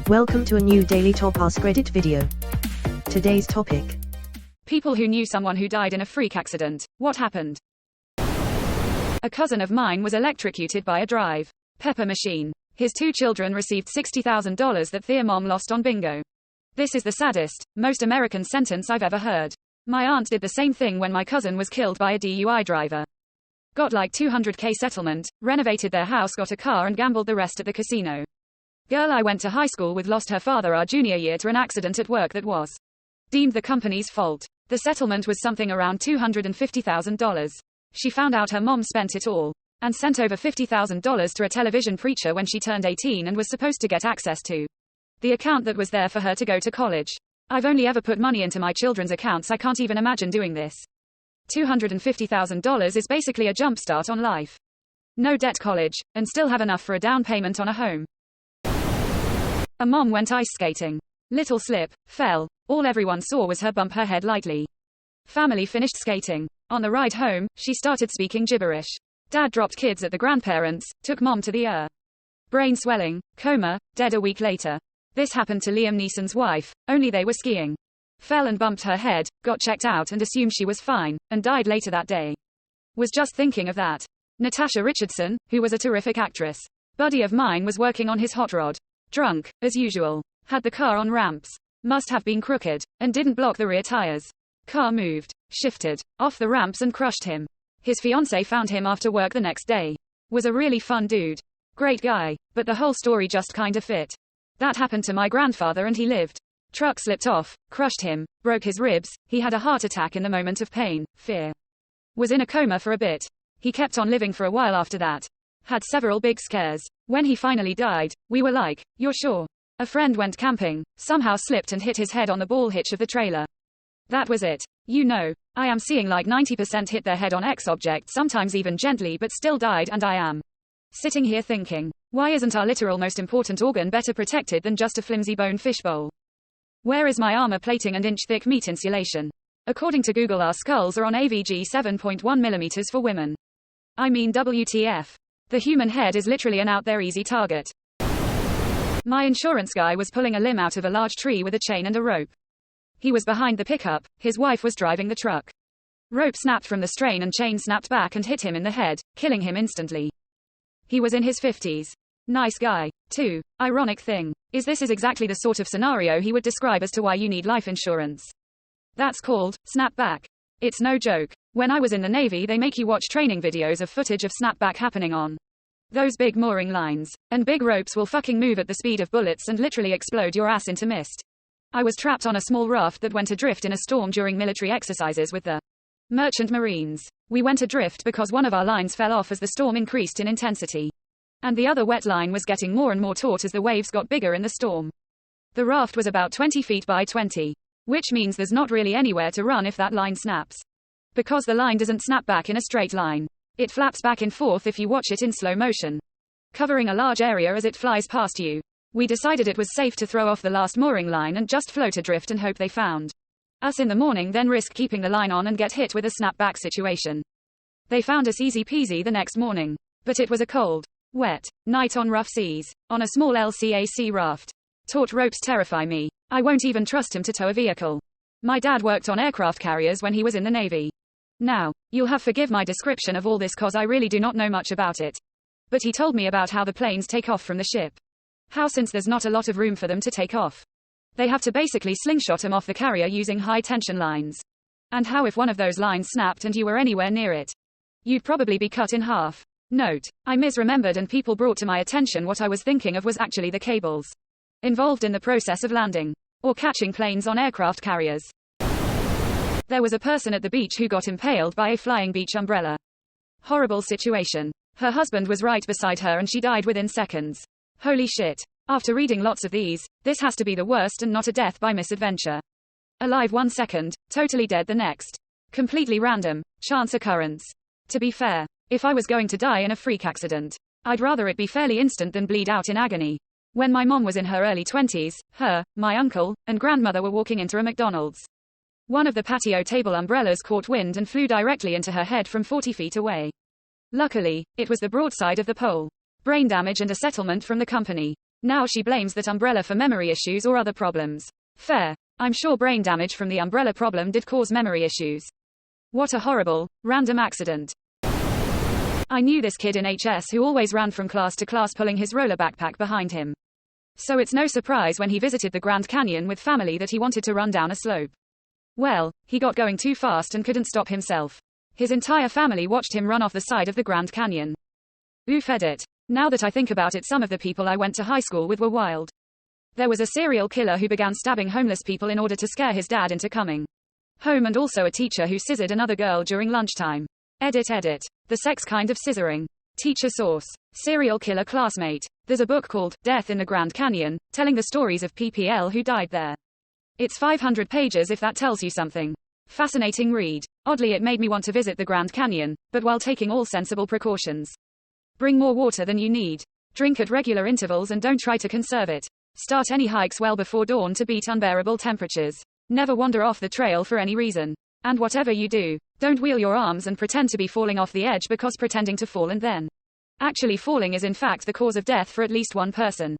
Welcome to a new Daily Top AskReddit video. Today's topic: people who knew someone who died in a freak accident. What happened? A cousin of mine was electrocuted by a drive pepper machine. His 2 children received $60,000 that their mom lost on bingo. This is the saddest, most American sentence I've ever heard. My aunt did the same thing when my cousin was killed by a DUI driver. Got like $200K settlement, renovated their house, got a car and gambled the rest at the casino. Girl I went to high school with lost her father our junior year to an accident at work that was deemed the company's fault. The settlement was something around $250,000. She found out her mom spent it all and sent over $50,000 to a television preacher when she turned 18 and was supposed to get access to the account that was there for her to go to college. I've only ever put money into my children's accounts. I can't even imagine doing this. $250,000 is basically a jump start on life. No debt, college, and still have enough for a down payment on a home. A mom went ice skating. Little slip, fell. All everyone saw was her bump her head lightly. Family finished skating. On the ride home, she started speaking gibberish. Dad dropped kids at the grandparents, took mom to the brain swelling, coma, dead a week later. This happened to Liam Neeson's wife, only they were skiing. Fell and bumped her head, got checked out and assumed she was fine, and died later that day. Was just thinking of that. Natasha Richardson, who was a terrific actress. Buddy of mine was working on his hot rod. Drunk, as usual. Had the car on ramps. Must have been crooked, and didn't block the rear tires. Car moved, shifted, off the ramps and crushed him. His fiancée found him after work the next day. Was a really fun dude. Great guy, but the whole story just kinda fit. That happened to my grandfather and he lived. Truck slipped off, crushed him, broke his ribs, he had a heart attack in the moment of pain, fear. Was in a coma for a bit. He kept on living for a while after that. Had several big scares. When he finally died, we were like, "You're sure?" A friend went camping, somehow slipped and hit his head on the ball hitch of the trailer. That was it. You know, I am seeing like 90% hit their head on X object, sometimes even gently, but still died, and I am sitting here thinking, why isn't our literal most important organ better protected than just a flimsy bone fishbowl? Where is my armor plating and inch-thick meat insulation? According to Google, our skulls are on AVG 7.1 mm for women. I mean, WTF. The human head is literally an out there easy target. My insurance guy was pulling a limb out of a large tree with a chain and a rope. He was behind the pickup, his wife was driving the truck. Rope snapped from the strain and chain snapped back and hit him in the head, killing him instantly. He was in his 50s. Nice guy, too. Ironic thing is this is exactly the sort of scenario he would describe as to why you need life insurance. That's called snapback. It's no joke. When I was in the Navy, they make you watch training videos of footage of snapback happening on those big mooring lines. And big ropes will fucking move at the speed of bullets and literally explode your ass into mist. I was trapped on a small raft that went adrift in a storm during military exercises with the Merchant Marines. We went adrift because one of our lines fell off as the storm increased in intensity. And the other wet line was getting more and more taut as the waves got bigger in the storm. The raft was about 20 feet by 20. Which means there's not really anywhere to run if that line snaps. Because the line doesn't snap back in a straight line. It flaps back and forth if you watch it in slow motion, covering a large area as it flies past you. We decided it was safe to throw off the last mooring line and just float adrift and hope they found us in the morning, then risk keeping the line on and get hit with a snapback situation. They found us easy peasy the next morning. But it was a cold, wet night on rough seas, on a small LCAC raft. Taut ropes terrify me. I won't even trust him to tow a vehicle. My dad worked on aircraft carriers when he was in the Navy. Now, you'll have forgive my description of all this cause I really do not know much about it. But he told me about how the planes take off from the ship. How since there's not a lot of room for them to take off, they have to basically slingshot them off the carrier using high tension lines. And how if one of those lines snapped and you were anywhere near it, you'd probably be cut in half. Note, I misremembered and people brought to my attention what I was thinking of was actually the cables involved in the process of landing or catching planes on aircraft carriers. There was a person at the beach who got impaled by a flying beach umbrella. Horrible situation. Her husband was right beside her and she died within seconds. Holy shit. After reading lots of these, this has to be the worst and not a death by misadventure. Alive 1 second, totally dead the next. Completely random, chance occurrence. To be fair, if I was going to die in a freak accident, I'd rather it be fairly instant than bleed out in agony. When my mom was in her early 20s, her, my uncle, and grandmother were walking into a McDonald's. One of the patio table umbrellas caught wind and flew directly into her head from 40 feet away. Luckily, it was the broadside of the pole. Brain damage and a settlement from the company. Now she blames that umbrella for memory issues or other problems. Fair. I'm sure brain damage from the umbrella problem did cause memory issues. What a horrible, random accident. I knew this kid in HS who always ran from class to class pulling his roller backpack behind him. So it's no surprise when he visited the Grand Canyon with family that he wanted to run down a slope. Well, he got going too fast and couldn't stop himself. His entire family watched him run off the side of the Grand Canyon. Oof edit. Now that I think about it, some of the people I went to high school with were wild. There was a serial killer who began stabbing homeless people in order to scare his dad into coming home, and also a teacher who scissored another girl during lunchtime. Edit. The sex kind of scissoring. Teacher source. Serial killer classmate. There's a book called Death in the Grand Canyon, telling the stories of PPL who died there. It's 500 pages if that tells you something. Fascinating read. Oddly, it made me want to visit the Grand Canyon, but while taking all sensible precautions. Bring more water than you need. Drink at regular intervals and don't try to conserve it. Start any hikes well before dawn to beat unbearable temperatures. Never wander off the trail for any reason. And whatever you do, don't wheel your arms and pretend to be falling off the edge because pretending to fall and then actually falling is in fact the cause of death for at least one person.